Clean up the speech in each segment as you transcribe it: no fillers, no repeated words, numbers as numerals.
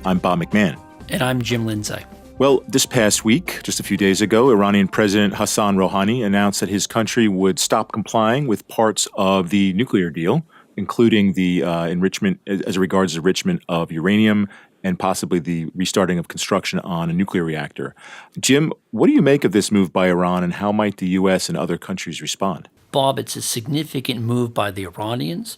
I'm Bob McMahon. And I'm Jim Lindsay. Well, this past week, just a few days ago, Iranian President Hassan Rouhani announced that his country would stop complying with parts of the nuclear deal, including the enrichment, as regards enrichment of uranium and possibly the restarting of construction on a nuclear reactor. Jim, what do you make of this move by Iran, and how might the U.S. and other countries respond? Bob, it's a significant move by the Iranians.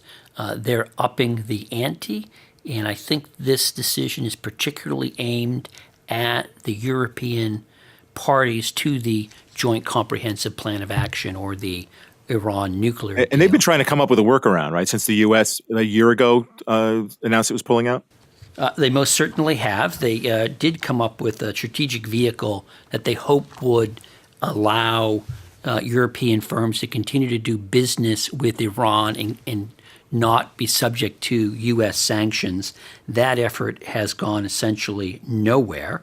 They're upping the ante, and I think this decision is particularly aimed at the European parties to the Joint Comprehensive Plan of Action, or the Iran nuclear deal. And they've been trying to come up with a workaround, right, since the U.S. a year ago announced it was pulling out? They most certainly have. They did come up with a strategic vehicle that they hope would allow European firms to continue to do business with Iran and not be subject to U.S. sanctions. That effort has gone essentially nowhere.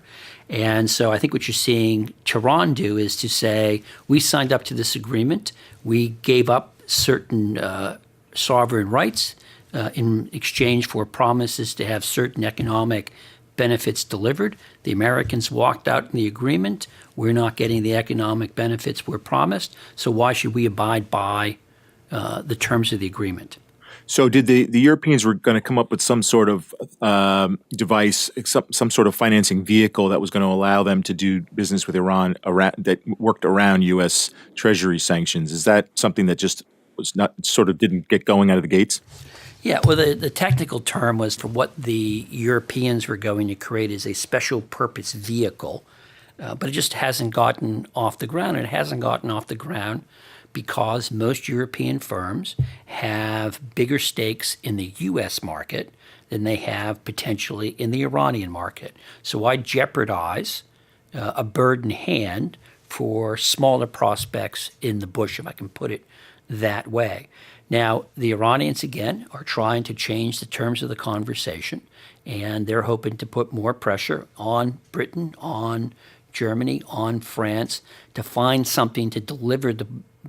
And so I think what you're seeing Tehran do is to say, we signed up to this agreement. We gave up certain sovereign rights in exchange for promises to have certain economic benefits delivered. The Americans walked out in the agreement. We're not getting the economic benefits we're promised. So why should we abide by the terms of the agreement? So did the Europeans were going to come up with some sort of device, some sort of financing vehicle that was going to allow them to do business with Iran that worked around U.S. Treasury sanctions? Is that something that just was not sort of didn't get going out of the gates? Yeah, well, the technical term was for what the Europeans were going to create is a special purpose vehicle, but it just hasn't gotten off the ground. It hasn't gotten off the ground because most European firms have bigger stakes in the U.S. market than they have potentially in the Iranian market. So why jeopardize a bird in hand for smaller prospects in the bush, if I can put it that way? Now, the Iranians, again, are trying to change the terms of the conversation, and they're hoping to put more pressure on Britain, on Germany, on France, to find something to deliver the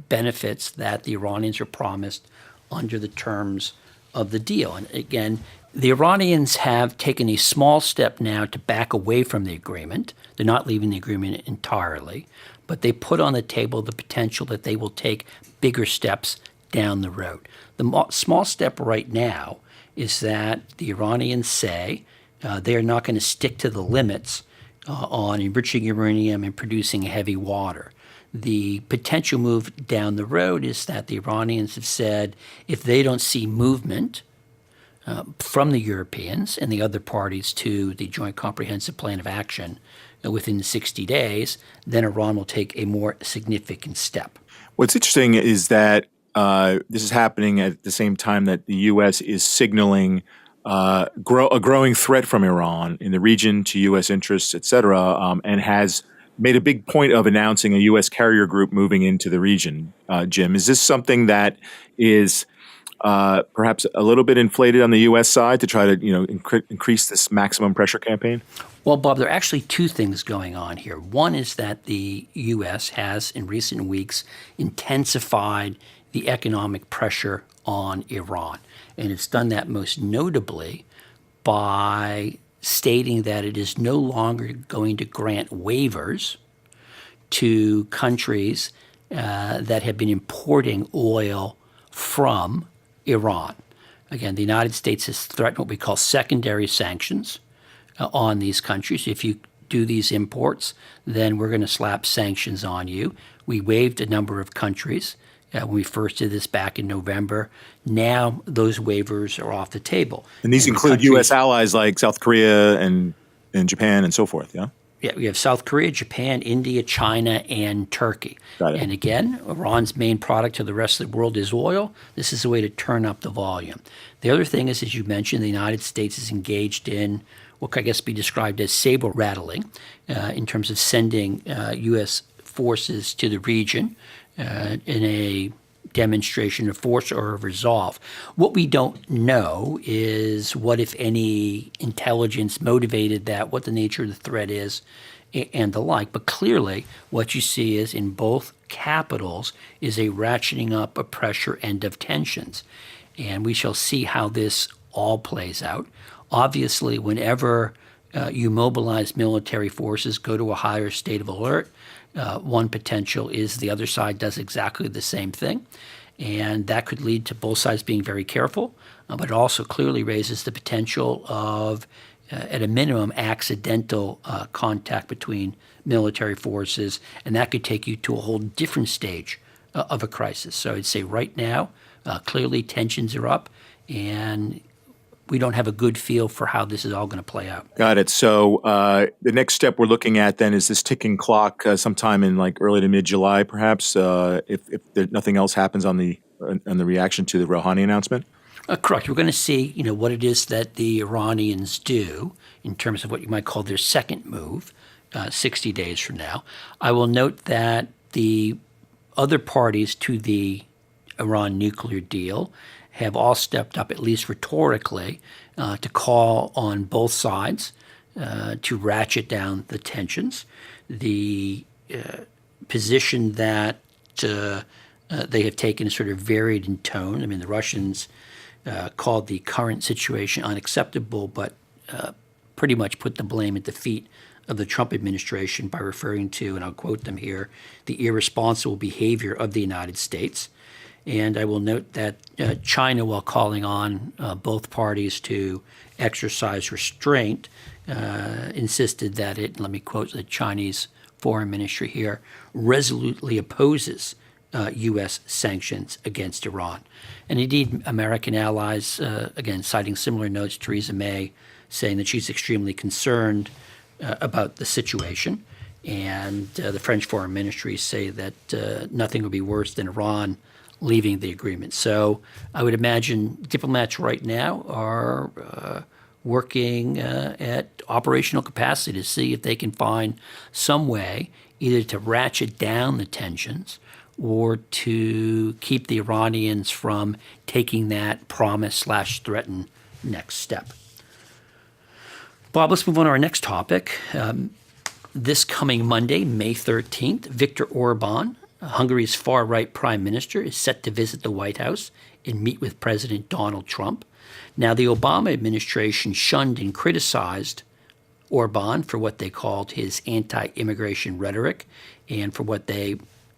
benefits that the Iranians are promised under the terms of the deal. And again, the Iranians have taken a small step now to back away from the agreement. They're not leaving the agreement entirely, but they put on the table the potential that they will take bigger steps down the road. The small step right now is that the Iranians say they are not going to stick to the limits on enriching uranium and producing heavy water. The potential move down the road is that the Iranians have said if they don't see movement from the Europeans and the other parties to the Joint Comprehensive Plan of Action within 60 days, then Iran will take a more significant step. What's interesting is that this is happening at the same time that the U.S. is signaling a growing threat from Iran in the region to U.S. interests, et cetera, and has made a big point of announcing a U.S. carrier group moving into the region. Jim, is this something that is perhaps a little bit inflated on the U.S. side to try to increase this maximum pressure campaign? Well, Bob, there are actually two things going on here. One is that the U.S. has, in recent weeks, intensified the economic pressure on Iran. And it's done that most notably by stating that it is no longer going to grant waivers to countries that have been importing oil from Iran. Again, the United States has threatened what we call secondary sanctions on these countries. If you do these imports, then we're going to slap sanctions on you. We waived a number of countries when we first did this back in November. Now those waivers are off the table. And these include U.S. allies like South Korea and Japan and so forth, yeah? Yeah, we have South Korea, Japan, India, China, and Turkey. Got it. And again, Iran's main product to the rest of the world is oil. This is a way to turn up the volume. The other thing is, as you mentioned, the United States is engaged in what could, I guess, be described as saber rattling in terms of sending U.S. forces to the region in a demonstration of force or of resolve. What we don't know is what, if any, intelligence motivated that, what the nature of the threat is, and the like. But clearly, what you see is in both capitals is a ratcheting up of pressure and of tensions. And we shall see how this all plays out. Obviously, whenever you mobilize military forces, go to a higher state of alert. One potential is the other side does exactly the same thing. And that could lead to both sides being very careful, but it also clearly raises the potential of, at a minimum, accidental contact between military forces, and that could take you to a whole different stage of a crisis. So I'd say right now, clearly tensions are up, and we don't have a good feel for how this is all going to play out. Got it. So the next step we're looking at then is this ticking clock sometime in like early to mid-July, perhaps, if nothing else happens on the reaction to the Rouhani announcement? Correct. We're going to see, what it is that the Iranians do in terms of what you might call their second move 60 days from now. I will note that the other parties to the Iran nuclear deal have all stepped up, at least rhetorically, to call on both sides to ratchet down the tensions. The position that they have taken is sort of varied in tone. I mean, the Russians called the current situation unacceptable, but pretty much put the blame at the feet of the Trump administration by referring to, and I'll quote them here, the irresponsible behavior of the United States. And I will note that China, while calling on both parties to exercise restraint, insisted that it, let me quote the Chinese foreign ministry here, resolutely opposes U.S. sanctions against Iran. And indeed, American allies, again, citing similar notes, Theresa May saying that she's extremely concerned about the situation. And the French foreign ministry say that nothing would be worse than Iran leaving the agreement. So I would imagine diplomats right now are working at operational capacity to see if they can find some way either to ratchet down the tensions or to keep the Iranians from taking that promise/threaten next step. Bob, let's move on to our next topic. This coming Monday, May 13th, Viktor Orban, Hungary's far-right prime minister, is set to visit the White House and meet with President Donald Trump. Now, the Obama administration shunned and criticized Orban for what they called his anti-immigration rhetoric and for what they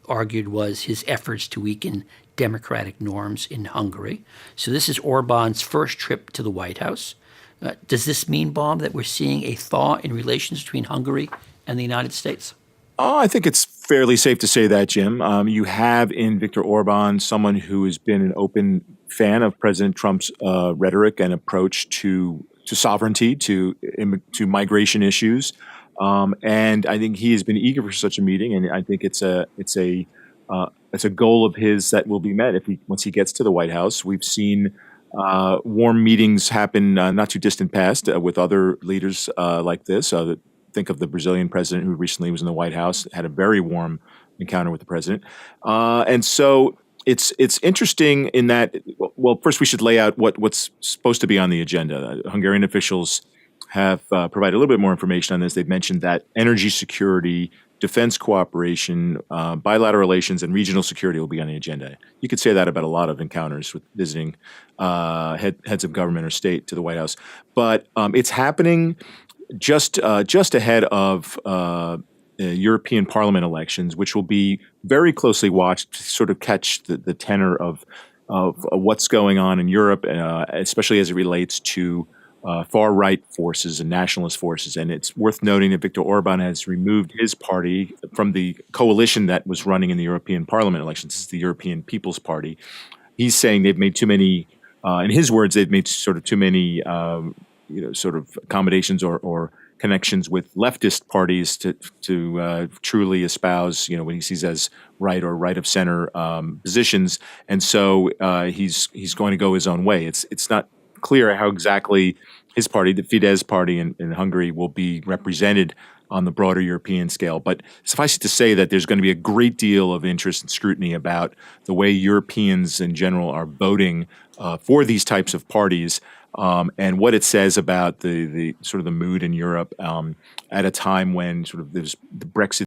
argued was his efforts to weaken democratic norms in Hungary. So this is Orban's first trip to the White House. Does this mean, Bob, that we're seeing a thaw in relations between Hungary and the United States? Oh, I think it's fairly safe to say that, Jim. You have in Viktor Orban someone who has been an open fan of President Trump's rhetoric and approach to sovereignty, to migration issues, and I think he has been eager for such a meeting. And I think it's a goal of his that will be met once he gets to the White House. We've seen warm meetings happen not too distant past with other leaders like this. Think of the Brazilian president who recently was in the White House, had a very warm encounter with the president. And so it's interesting in that, well, first we should lay out what's supposed to be on the agenda. Hungarian officials have provided a little bit more information on this. They've mentioned that energy security, defense cooperation, bilateral relations, and regional security will be on the agenda. You could say that about a lot of encounters with visiting heads of government or state to the White House. But it's happening just ahead of European Parliament elections, which will be very closely watched to sort of catch the tenor of what's going on in Europe, especially as it relates to far-right forces and nationalist forces. And it's worth noting that Viktor Orban has removed his party from the coalition that was running in the European Parliament elections. This is the European People's Party. He's saying they've made too many, in his words, they've made sort of too many sort of accommodations or connections with leftist parties to truly espouse, what he sees as right or right of center positions. And so he's going to go his own way. It's not clear how exactly his party, the Fidesz party in Hungary, will be represented on the broader European scale. But suffice it to say that there's going to be a great deal of interest and scrutiny about the way Europeans in general are voting for these types of parties. And what it says about the sort of the mood in Europe at a time when sort of there's the Brexit